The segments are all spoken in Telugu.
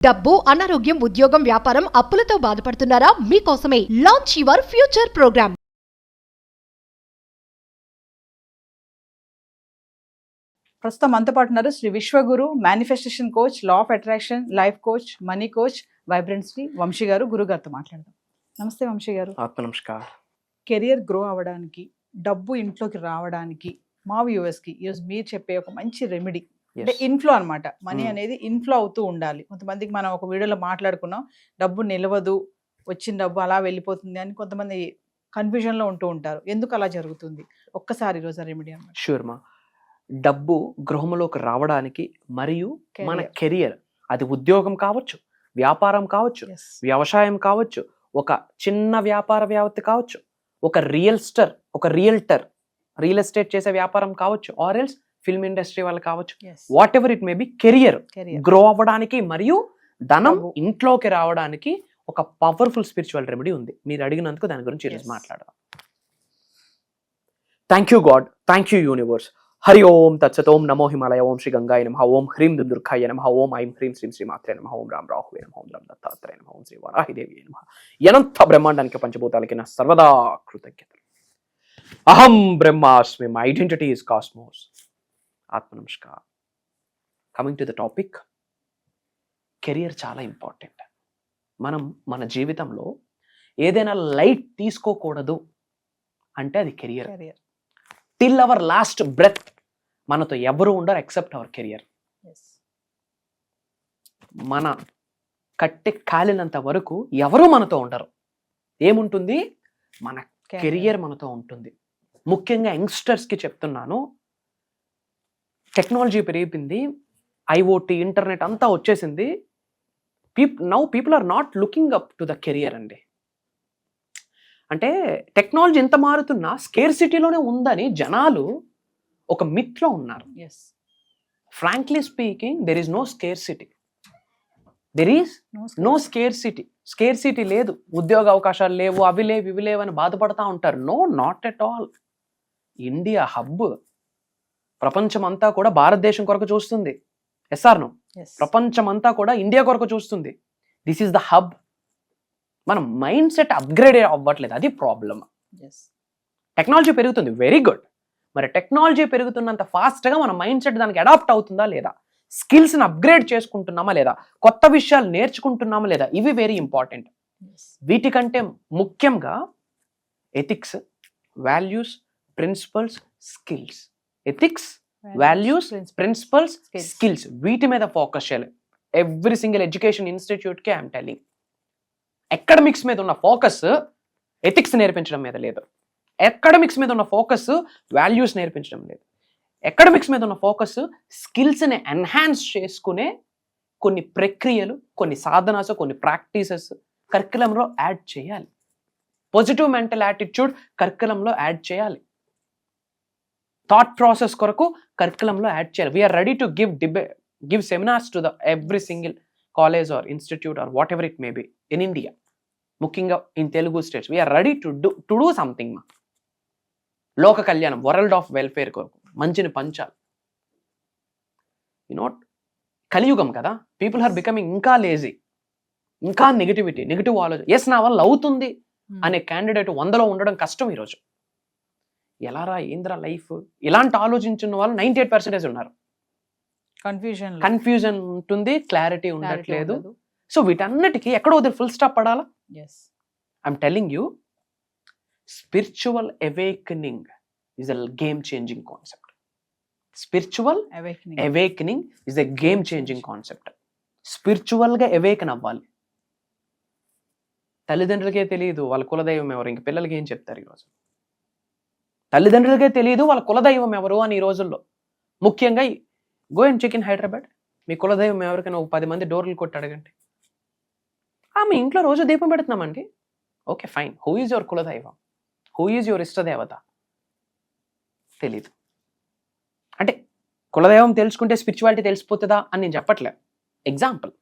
డబ్బు, అనారోగ్యం, ఉద్యోగం, వ్యాపారం, అప్పులతో బాధపడుతున్నారా? మీకోసమే లాంచ్ యువర్ ఫ్యూచర్ ప్రోగ్రామ్. ప్రస్తుతం మనతో పాటు ఉన్నారు Shri Vishwaguru, manifestation coach, law of attraction, life coach, money coach, vibrant Shri Vamshi garu. గురుగారితో మాట్లాడదాం. నమస్తే వంశీ గారు. ఆత్మ నమస్కారం. కెరియర్ గ్రో అవ్వడానికి, డబ్బు ఇంట్లోకి రావడానికి మా వ్యూవర్స్కి ఈరోజు మీరు చెప్పే ఒక మంచి రెమెడీ అంటే ఇన్ఫ్లో అనమాట. మనీ అనేది ఇన్ఫ్లో అవుతూ ఉండాలి. కొంతమందికి మనం ఒక వీడియోలో మాట్లాడుకున్నాం, డబ్బు నిలవదు, వచ్చిన డబ్బు అలా వెళ్ళిపోతుంది అని కొంతమంది కన్ఫ్యూజన్లో ఉంటూ ఉంటారు. ఎందుకు అలా జరుగుతుంది? ఒక్కసారి ఈరోజు రెమెడీ అనమాట. షూర్ మా. డబ్బు గృహంలోకి రావడానికి మరియు మన కెరియర్, అది ఉద్యోగం కావచ్చు, వ్యాపారం కావచ్చు, వ్యవసాయం కావచ్చు, ఒక చిన్న వ్యాపార వ్యాప్తి కావచ్చు, ఒక రియల్ ఎస్టేట్ చేసే వ్యాపారం కావచ్చు, ఆర్ ఎల్స్ ఫిల్మ్ ఇండస్ట్రీ వాళ్ళు కావచ్చు, what ever it may B, career grow అవ్వడానికి మరియు ధనం ఇంట్లోకి రావడానికి ఒక పవర్ఫుల్ స్పిరిచువల్ రెమెడీ ఉంది. మీరు అడిగినందుకు దాని గురించి ఈరోజు మాట్లాడదాం. Thank you God, thank you universe. Hari ఓం తత్సత్. ఓం నమో హిమాలయ. ఓం శ్రీ గంగాయ నమః. ఓం హ్రీం దుర్గాయ నమః. ఓం ఐం హ్రీం శ్రీం శ్రీమాత్రే నమః. ఓం రామ్ రాహువే నమః. ఓం రామ్ దత్తాత్రేయ నమః. ఓం శ్రీ వారాహిదేవి నమః. అనంత బ్రహ్మాండానికి పంచభూతాలకి నా సర్వదా కృతజ్ఞతలు. అహం బ్రహ్మాస్మి, మై ఐడెంటిటీ ఇస్ కాస్మోస్. ఆత్మ నమస్కారం. Coming to the topic, career చాలా ఇంపార్టెంట్. మనం మన జీవితంలో ఏదైనా లైట్ తీసుకోకూడదు అంటే అది career. Till our last breath మనతో ఎవరు ఉండరు ఎక్సెప్ట్ అవర్ కెరియర్. మన కట్టె కాలినంత వరకు ఎవరు మనతో ఉండరు. ఏముంటుంది? మన కెరియర్ మనతో ఉంటుంది. ముఖ్యంగా యంగ్స్టర్స్కి చెప్తున్నాను, టెక్నాలజీ పెరిగిపోయింది, ఐఓటీ, ఇంటర్నెట్ అంతా వచ్చేసింది. Now people are not looking up to the career అండి. అంటే టెక్నాలజీ ఎంత మారుతున్నా స్కేర్సిటీలోనే ఉందని జనాలు ఒక మిత్లో ఉన్నారు. Frankly speaking, there is no scarcity. There is no scarcity. Scarcity లేదు. ఉద్యోగ అవకాశాలు లేవు, అవి లేవు, ఇవి లేవు అని బాధపడతా ఉంటారు. No, not at all. India hub. ప్రపంచం అంతా కూడా భారతదేశం కొరకు చూస్తుంది. Yes or no? ప్రపంచం అంతా కూడా ఇండియా కొరకు చూస్తుంది. This is the hub. మన మైండ్ సెట్ అప్గ్రేడ్ అవ్వట్లేదు, అది ప్రాబ్లమ్. టెక్నాలజీ పెరుగుతుంది, వెరీ గుడ్. మరి టెక్నాలజీ పెరుగుతున్నంత ఫాస్ట్గా మన మైండ్ సెట్ దానికి అడాప్ట్ అవుతుందా లేదా? స్కిల్స్ని అప్గ్రేడ్ చేసుకుంటున్నామా లేదా? కొత్త విషయాలు నేర్చుకుంటున్నామా లేదా? ఇవి వెరీ ఇంపార్టెంట్. వీటికంటే ముఖ్యంగా ethics, values, principles, skills. Ethics, values, principles, skills, వీటి మీద ఫోకస్ చేయాలి. ఎవ్రీ సింగిల్ ఎడ్యుకేషన్ ఇన్స్టిట్యూట్కి ఐఎమ్ టెల్లింగ్, అకాడమిక్స్ మీద ఉన్న ఫోకస్ ఎథిక్స్ నేర్పించడం మీద లేదు. అకాడమిక్స్ మీద ఉన్న ఫోకస్ వాల్యూస్ నేర్పించడం లేదు. అకాడమిక్స్ మీద ఉన్న ఫోకస్ స్కిల్స్ని ఎన్హాన్స్ చేసుకునే కొన్ని ప్రక్రియలు, కొన్ని సాధనాలు, కొన్ని ప్రాక్టీసెస్ కరికులంలో యాడ్ చేయాలి. పాజిటివ్ మెంటల్ యాటిట్యూడ్ కరికులంలో యాడ్ చేయాలి. థాట్ ప్రాసెస్ కొరకు కరికులంలో యాడ్ చేయాలి. We're ready to give seminars to the every single college or institute or whatever it may be in India, ముఖ్యంగా in Telugu states. We're ready to do something. లోక కళ్యాణం, వరల్డ్ ఆఫ్ వెల్ఫేర్ కొరకు మంచిని పంచాలి. యునో, కలియుగం కదా, పీపుల్ ఆర్ బికమింగ్ ఇంకా లేజీ, ఇంకా నెగిటివ్ ఆలోచన. ఎస్, నా వల్ల అవుతుంది అనే క్యాండిడేట్ 100లో ఉండడం కష్టం ఈరోజు. ఎలారా, ఏంద్రా లైఫ్, ఇలాంటి ఆలోచించిన వాళ్ళు 98% ఉన్నారు. కన్ఫ్యూజన్ ఉంటుంది, క్లారిటీ ఉండట్లేదు. సో వీటన్నిటికీ ఎక్కడో ఫుల్ స్టాప్ పడాలా? I'm telling you, spiritual awakening is a game changing concept. Spiritual awakening is a game changing concept. స్పిరిచువల్గా అవేకన్ అవ్వాలి. తల్లిదండ్రులకే తెలియదు వాళ్ళ కులదైవం ఎవరు, ఇంక పిల్లలకి ఏం చెప్తారు ఈరోజు? తల్లిదండ్రులకే తెలియదు వాళ్ళ కులదైవం ఎవరు అని ఈ రోజుల్లో. ముఖ్యంగా go and check in Hyderabad, మీ కులదైవం ఎవరికైనా ఒక 10 మంది డోర్లు కొట్టి అడగండి. మీ ఇంట్లో రోజు దీపం పెడుతున్నామండి. Okay, fine. Who is your kuladaivam? Who is your ishtadevata? తెలీదు. అంటే కులదైవం తెలుసుకుంటే స్పిరిచువాలిటీ తెలిసిపోతుందా అని నేను చెప్పట్లే. ఎగ్జాంపుల్,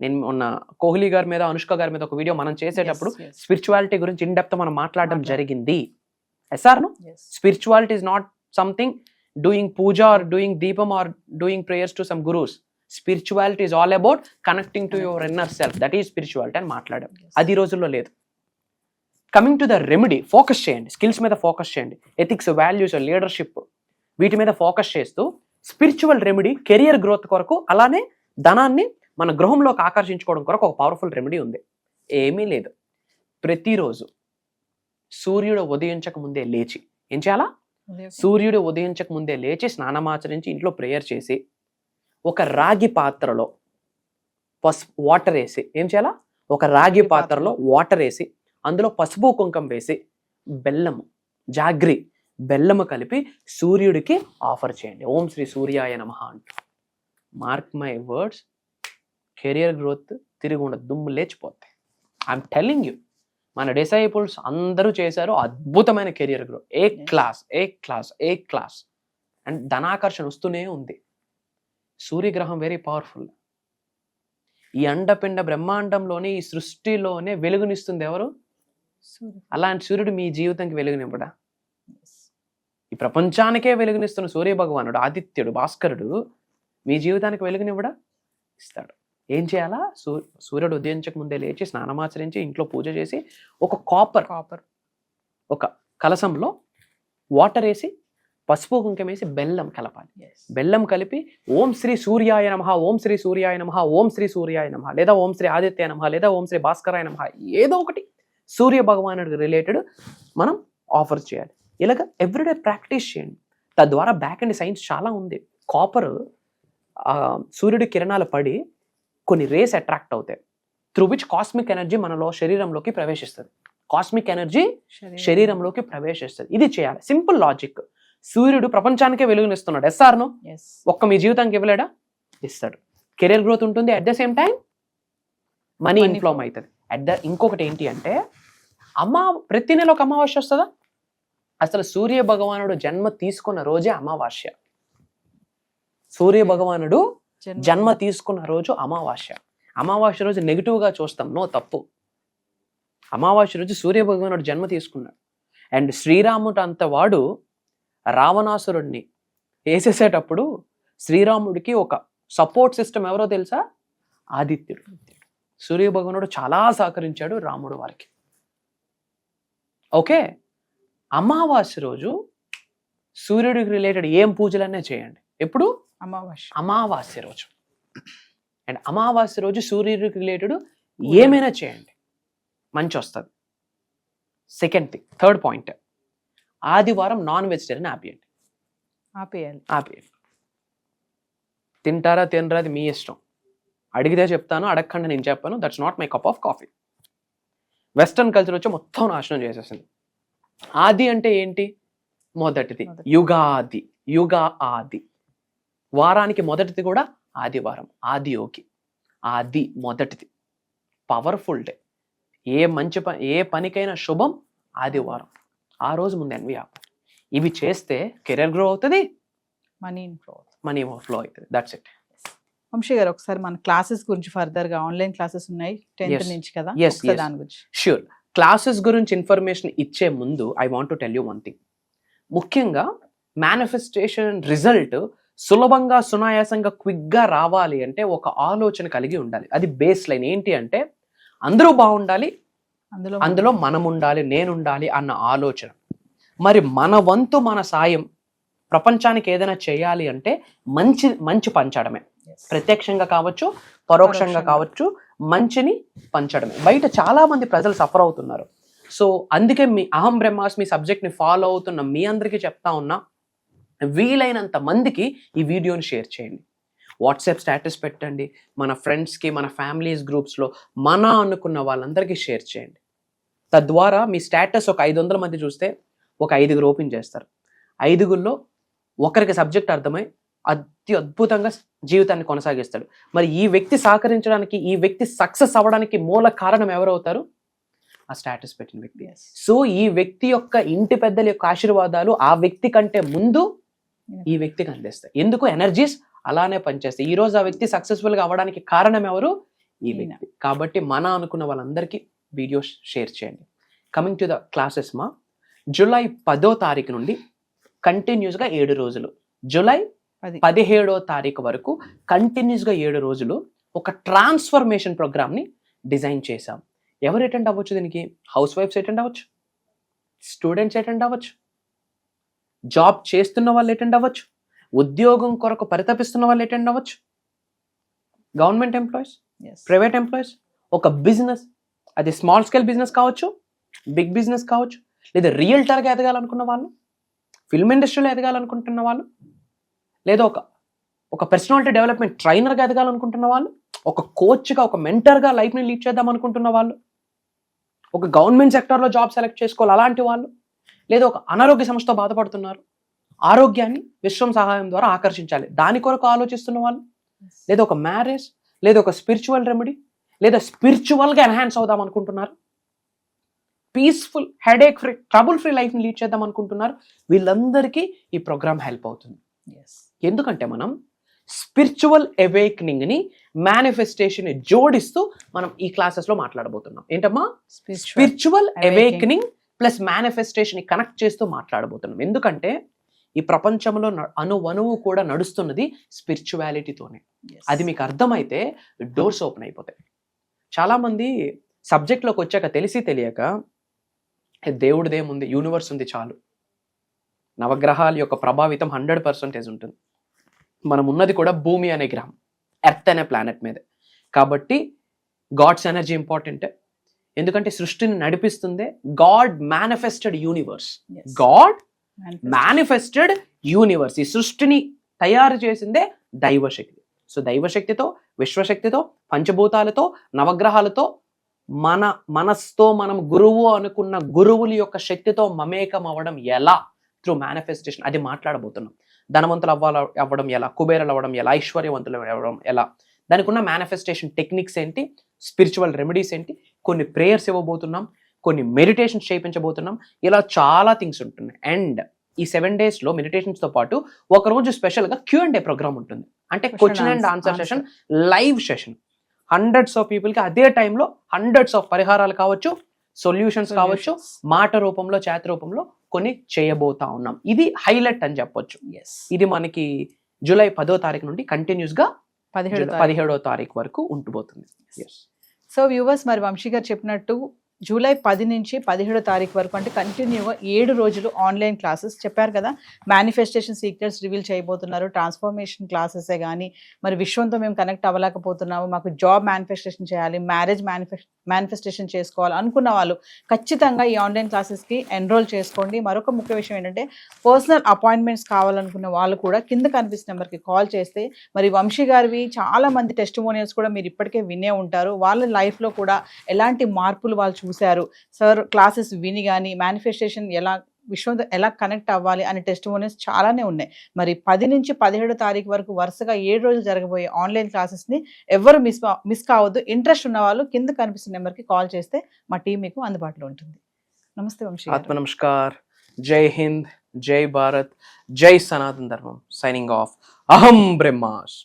నేను మొన్న కోహ్లీ గారి మీద, అనుష్క గారి మీద ఒక వీడియో మనం చేసేటప్పుడు స్పిరిచువాలిటీ గురించి ఇన్ డెప్త్ మనం మాట్లాడడం జరిగింది. ఎస్ఆర్ నో? Spirituality is not something doing puja or doing deepam or doing prayers to some gurus. Spirituality is all about connecting to your inner self, that is spirituality అని మాట్లాడాం. అది ఈ రోజుల్లో లేదు. Coming to the remedy, focus చేయండి, స్కిల్స్ మీద ఫోకస్ చేయండి, ఎథిక్స్, వాల్యూస్, లీడర్షిప్ వీటి మీద ఫోకస్ చేస్తూ స్పిరిచువల్ రెమెడీ కెరియర్ గ్రోత్ కొరకు, అలానే ధనాన్ని మన గృహంలోకి ఆకర్షించుకోవడం కొరకు ఒక పవర్ఫుల్ రెమెడీ ఉంది. ఏమీ లేదు, ప్రతిరోజు సూర్యుడు ఉదయించక ముందే లేచి ఏం చేయాలా? సూర్యుడు ఉదయించక ముందే లేచి స్నానమాచరించి ఇంట్లో ప్రేయర్ చేసి ఒక రాగి పాత్రలో వాటర్ వేసి ఏం చేయాలా? ఒక రాగి పాత్రలో వాటర్ వేసి అందులో పసుపు కుంకం వేసి బెల్లము, జాగ్రి బెల్లము కలిపి సూర్యుడికి ఆఫర్ చేయండి. ఓం శ్రీ సూర్యాయ నమః అంటూ. Mark my words, career growth తిరిగి ఉండదు, దుమ్ము లేచిపోతాయి. ఐఎమ్ టెల్లింగ్ యూ, మన డిసైపుల్స్ అందరూ చేశారు అద్భుతమైన career growth. A class and ధనాకర్షణ వస్తూనే ఉంది. సూర్యగ్రహం వెరీ పవర్ఫుల్. ఈ అండపిండ బ్రహ్మాండంలోనే, ఈ సృష్టిలోనే వెలుగునిస్తుంది ఎవరు? అలాంటి సూర్యుడు మీ జీవితానికి వెలుగునివ్వడా? ఈ ప్రపంచానికే వెలుగునిస్తున్న సూర్య భగవానుడు, ఆదిత్యుడు, భాస్కరుడు మీ జీవితానికి వెలుగునివ్వడా? ఇస్తాడు. ఏం చేయాలా? సూర్యుడు ఉదయించక ముందే లేచి స్నానమాచరించి ఇంట్లో పూజ చేసి ఒక కాపర్ ఒక కలసంలో వాటర్ వేసి పసుపు కుంకం వేసి బెల్లం కలపాలి. బెల్లం కలిపి ఓం శ్రీ సూర్యాయ నమః, ఓం శ్రీ సూర్యాయ నమః, ఓం శ్రీ సూర్యాయ నమః, లేదా ఓం శ్రీ ఆదిత్యాయ నమః, లేదా ఓం శ్రీ భాస్కరాయ నమః, ఏదో ఒకటి సూర్య భగవానుడికి రిలేటెడ్ మనం ఆఫర్ చేయాలి. ఇలాగ ఎవ్రీడే ప్రాక్టీస్ చేయండి. తద్వారా బ్యాక్ అండ్ సైన్స్ చాలా ఉంది. కాపర్ సూర్యుడి కిరణాలు పడి కొన్ని రేస్ అట్రాక్ట్ అవుతాయి, త్రూ విచ్ కాస్మిక్ ఎనర్జీ మనలో శరీరంలోకి ప్రవేశిస్తుంది. కాస్మిక్ ఎనర్జీ శరీరంలోకి ప్రవేశిస్తుంది. ఇది చేయాలి. Simple logic. సూర్యుడు ప్రపంచానికే వెలుగునిస్తున్నాడు. ఎస్ఆర్నో ఒక్క మీ జీవితానికి ఇవ్వలేడా? ఇస్తాడు. కెరీర్ గ్రోత్ ఉంటుంది, at the same time money inflow అవుతుంది. ఇంకొకటి ఏంటి అంటే, ప్రతి నెల ఒక అమావాస్య వస్తుందా? అసలు సూర్య భగవానుడు జన్మ తీసుకున్న రోజే అమావాస్య. సూర్య భగవానుడు జన్మ తీసుకున్న రోజు అమావాస్య. అమావాస్య రోజు నెగిటివ్గా చూస్తాం, నో, తప్పు. అమావాస్య రోజు సూర్య భగవానుడు జన్మ తీసుకున్నాడు. అండ్ శ్రీరాముడు అంత వాడు రావణాసురుడిని వేసేసేటప్పుడు శ్రీరాముడికి ఒక సపోర్ట్ సిస్టమ్ ఎవరో తెలుసా? ఆదిత్యుడు. సూర్య భగవానుడు చాలా సహకరించాడు రాముడు వారికి. ఓకే, అమావాస్య రోజు సూర్యుడికి రిలేటెడ్ ఏం పూజలన్నా చేయండి. ఎప్పుడు? అమావాస్య రోజు. అండ్ అమావాస్య రోజు సూర్యుడికి రిలేటెడ్ ఏమైనా చేయండి, మంచి వస్తుంది. సెకండ్ థింగ్, థర్డ్ పాయింట్, ఆదివారం నాన్ వెజిటేరియన్ ఆపేయాలి. తింటారా తినరా అది మీ ఇష్టం. అడిగితే చెప్తాను, అడగకుండా నేను చెప్పాను. That's not my cup of coffee. Western culture వచ్చి మొత్తం నాశనం చేసేసింది. ఆది అంటే ఏంటి? మొదటిది. యుగాది, ఆది. వారానికి మొదటిది కూడా ఆదివారం. ఆది యోగి, ఆది మొదటిది, పవర్ఫుల్ డే. ఏ పనికైనా శుభం ఆదివారం. ఆ రోజు ముందు ఎన్వి ఆపు. ఇవి చేస్తే కెరీర్ గ్రో అవుతుంది, మనీ ఫ్లో అవుతుంది. That's it. వంశీ గారు, ఒకసారి మన క్లాసెస్ గురించి ఫర్దర్ గా, ఆన్లైన్ క్లాసెస్ ఉన్నాయి 10th నుంచి కదా, దాని గురించి. ష్యూర్. క్లాసెస్ గురించి ఇన్ఫర్మేషన్ ఇచ్చే ముందు I want to tell you one thing. ముఖ్యంగా మేనిఫెస్టేషన్ రిజల్ట్ సులభంగా, సునాయాసంగా, క్విక్గా రావాలి అంటే ఒక ఆలోచన కలిగి ఉండాలి. అది బేస్ లైన్. ఏంటి అంటే, అందరూ బాగుండాలి, అందులో మనం ఉండాలి, నేను ఉండాలి అన్న ఆలోచన. మరి మన వంతు, మన సాయం ప్రపంచానికి ఏదైనా చేయాలి అంటే మంచి పంచడమే. ప్రత్యక్షంగా కావచ్చు, పరోక్షంగా కావచ్చు, మంచిని పంచడమే. బయట చాలా మంది ప్రజలు సఫర్ అవుతున్నారు. సో అందుకే మీ అహం బ్రహ్మాస్మి సబ్జెక్ట్ని ఫాలో అవుతున్న మీ అందరికీ చెప్తా ఉన్నా, వీలైనంత మందికి ఈ వీడియోని షేర్ చేయండి. వాట్సాప్ స్టేటస్ పెట్టండి, మన ఫ్రెండ్స్కి, మన ఫ్యామిలీస్ గ్రూప్స్లో మన అనుకున్న వాళ్ళందరికీ షేర్ చేయండి. తద్వారా మీ స్టేటస్ ఒక 500 మంది చూస్తే ఒక 5గురు ఓపెన్ చేస్తారు. 5గురిలో ఒకరికి సబ్జెక్ట్ అర్థమై అద్భుతంగా జీవితాన్ని కొనసాగిస్తాడు. మరి ఈ వ్యక్తి సహకరించడానికి, ఈ వ్యక్తి సక్సెస్ అవ్వడానికి మూల కారణం ఎవరవుతారు? ఆ స్టేటస్ పెట్టిన వ్యక్తి. సో ఈ వ్యక్తి యొక్క ఇంటి పెద్దల యొక్క ఆశీర్వాదాలు ఆ వ్యక్తి కంటే ముందు ఈ వ్యక్తికి అందిస్తాయి. ఎందుకు? ఎనర్జీస్ అలానే పనిచేస్తాయి. ఈ రోజు ఆ వ్యక్తి సక్సెస్ఫుల్గా అవ్వడానికి కారణం ఎవరు? ఈ వ్యక్తి. కాబట్టి మన అనుకున్న వాళ్ళందరికీ వీడియో షేర్ చేయండి. Coming to the classes, July 10వ తారీఖు నుండి కంటిన్యూస్గా 7 రోజులు, జూలై 17వ తారీఖు వరకు కంటిన్యూస్గా 7 రోజులు ఒక ట్రాన్స్ఫర్మేషన్ ప్రోగ్రామ్ని డిజైన్ చేశాం. ఎవరు అటెండ్ అవ్వచ్చు దీనికి? హౌస్ వైఫ్స్ అటెండ్ అవ్వచ్చు, స్టూడెంట్స్ అటెండ్ అవ్వచ్చు, జాబ్ చేస్తున్న వాళ్ళు అటెండ్ అవ్వచ్చు, ఉద్యోగం కొరకు పరితపిస్తున్న వాళ్ళు అటెండ్ అవ్వచ్చు, గవర్నమెంట్ ఎంప్లాయీస్, ప్రైవేట్ ఎంప్లాయీస్, ఒక బిజినెస్, అది స్మాల్ స్కేల్ బిజినెస్ కావచ్చు, బిగ్ బిజినెస్ కావచ్చు, లేదా రియల్టర్గా ఎదగాలనుకున్న వాళ్ళు, ఫిల్మ్ ఇండస్ట్రీలో ఎదగాలనుకుంటున్న వాళ్ళు, లేదా ఒక పర్సనాలిటీ డెవలప్మెంట్ ట్రైనర్గా ఎదగాలనుకుంటున్న వాళ్ళు, ఒక కోచ్గా ఒక మెంటర్గా లైఫ్ని లీడ్ చేద్దాం అనుకుంటున్న వాళ్ళు, ఒక గవర్నమెంట్ సెక్టర్లో జాబ్ సెలెక్ట్ చేసుకోవాలి అలాంటి వాళ్ళు, లేదా ఒక అనారోగ్య సమస్యతో బాధపడుతున్నారు, ఆరోగ్యాన్ని విశ్వం సహాయం ద్వారా ఆకర్షించాలి దాని కొరకు ఆలోచిస్తున్న వాళ్ళు, లేదా ఒక మ్యారేజ్, లేదా ఒక స్పిరిచువల్ రెమెడీ, లేదా స్పిరిచువల్గా ఎన్హాన్స్ అవుదాం అనుకుంటున్నారు, peaceful headache free trouble free లైఫ్ని లీడ్ చేద్దాం అనుకుంటున్నారు, వీళ్ళందరికీ ఈ ప్రోగ్రామ్ హెల్ప్ అవుతుంది. ఎందుకంటే మనం స్పిరిచువల్ అవేకనింగ్ని మేనిఫెస్టేషన్ జోడిస్తూ మనం ఈ క్లాసెస్లో మాట్లాడబోతున్నాం. ఏంటమ్మా? Spiritual awakening plus manifestation connect చేస్తూ మాట్లాడబోతున్నాం. ఎందుకంటే ఈ ప్రపంచంలో అణువణువు కూడా నడుస్తున్నది స్పిరిచువాలిటీతోనే. అది మీకు అర్థమైతే డోర్స్ ఓపెన్ అయిపోతాయి. చాలామంది సబ్జెక్ట్లోకి వచ్చాక తెలిసి తెలియక దేవుడిదేముంది, యూనివర్స్ ఉంది చాలు, నవగ్రహాల యొక్క ప్రభావితం 100% ఉంటుంది, మనం ఉన్నది కూడా భూమి అనే గ్రహం, ఎర్త్ అనే ప్లానెట్ మీద. కాబట్టి గాడ్స్ ఎనర్జీ ఇంపార్టెంట్. ఎందుకంటే సృష్టిని నడిపిస్తుందే God manifested universe. God manifested universe, ఈ సృష్టిని తయారు చేసిందే దైవశక్తి. సో దైవశక్తితో, విశ్వశక్తితో, పంచభూతాలతో, నవగ్రహాలతో, మన మనస్తో మనం గురువు అనుకున్న గురువుల యొక్క శక్తితో మమేకం అవ్వడం ఎలా? Through manifestation. అది మాట్లాడబోతున్నాం. ధనవంతులు అవ్వడం ఎలా, కుబేరులు అవ్వడం ఎలా, ఐశ్వర్యవంతులు అవ్వడం ఎలా, దానికి ఉన్న మేనిఫెస్టేషన్ టెక్నిక్స్ ఏంటి, స్పిరిచువల్ రెమెడీస్ ఏంటి, కొన్ని ప్రేయర్స్ ఇవ్వబోతున్నాం, కొన్ని మెడిటేషన్స్ చేయించబోతున్నాం, ఇలా చాలా థింగ్స్ ఉంటున్నాయి. అండ్ ఈ 7 daysలో మెడిటేషన్స్తో పాటు ఒకరోజు స్పెషల్గా Q&A ప్రోగ్రామ్ ఉంటుంది. అంటే question and answer session, live session. 100s of పీపుల్కి అదే టైంలో 100s of పరిహారాలు కావచ్చు, సొల్యూషన్స్ కావచ్చు, మాట రూపంలో, చేతి రూపంలో కొన్ని చేయబోతా ఉన్నాం. ఇది హైలైట్ అని చెప్పొచ్చు. ఇది మనకి జూలై 10వ తారీఖు నుండి కంటిన్యూస్గా 17వ తారీఖు వరకు ఉంటుపోతుంది. సో వ్యూవర్స్, మరి వంశీ గారు చెప్పినట్టు జూలై 10 నుంచి 17వ తారీఖు వరకు అంటే కంటిన్యూగా 7 రోజులు ఆన్లైన్ క్లాసెస్ చెప్పారు కదా. మేనిఫెస్టేషన్ సీక్రెట్స్ రివీల్ చేయబోతున్నారు, ట్రాన్స్ఫర్మేషన్ క్లాసెసే కానీ, మరి విశ్వంతో మేము కనెక్ట్ అవ్వలేకపోతున్నాము, మాకు జాబ్ మేనిఫెస్టేషన్ చేయాలి, మ్యారేజ్ మేనిఫెస్టేషన్ చేసుకోవాలి అనుకున్న వాళ్ళు ఖచ్చితంగా ఈ ఆన్లైన్ క్లాసెస్కి ఎన్రోల్ చేసుకోండి. మరొక ముఖ్య విషయం ఏంటంటే పర్సనల్ అపాయింట్మెంట్స్ కావాలనుకున్న వాళ్ళు కూడా కింద కనిపిస్తున్న నెంబర్కి కాల్ చేస్తే, మరి వంశీ గారివి చాలా మంది టెస్టిమోనియల్స్ కూడా మీరు ఇప్పటికే వినే ఉంటారు, వాళ్ళ లైఫ్లో కూడా ఎలాంటి మార్పులు వాళ్ళు చూశారు, సార్ క్లాసెస్ విని కానీ మేనిఫెస్టేషన్ ఎలా విశ్వంతో ఎలా కనెక్ట్ అవ్వాలి అనే టెస్టిమోనియల్స్ చాలానే ఉన్నాయి. మరి 10 నుంచి 17వ తారీఖు వరకు వరుసగా 7 రోజులు జరగబోయే ఆన్లైన్ క్లాసెస్ని ఎవరు మిస్ కావద్దు. ఇంట్రెస్ట్ ఉన్న వాళ్ళు కింద కనిపిస్తున్న నెంబర్కి కాల్ చేస్తే మా టీం మీకు అందుబాటులో ఉంటుంది. నమస్తే వంశీ. ఆత్మ నమస్కార్. జై హింద్, జై భారత్, జై సనాతన ధర్మం. Signing off. అహం బ్రహ్మాస్.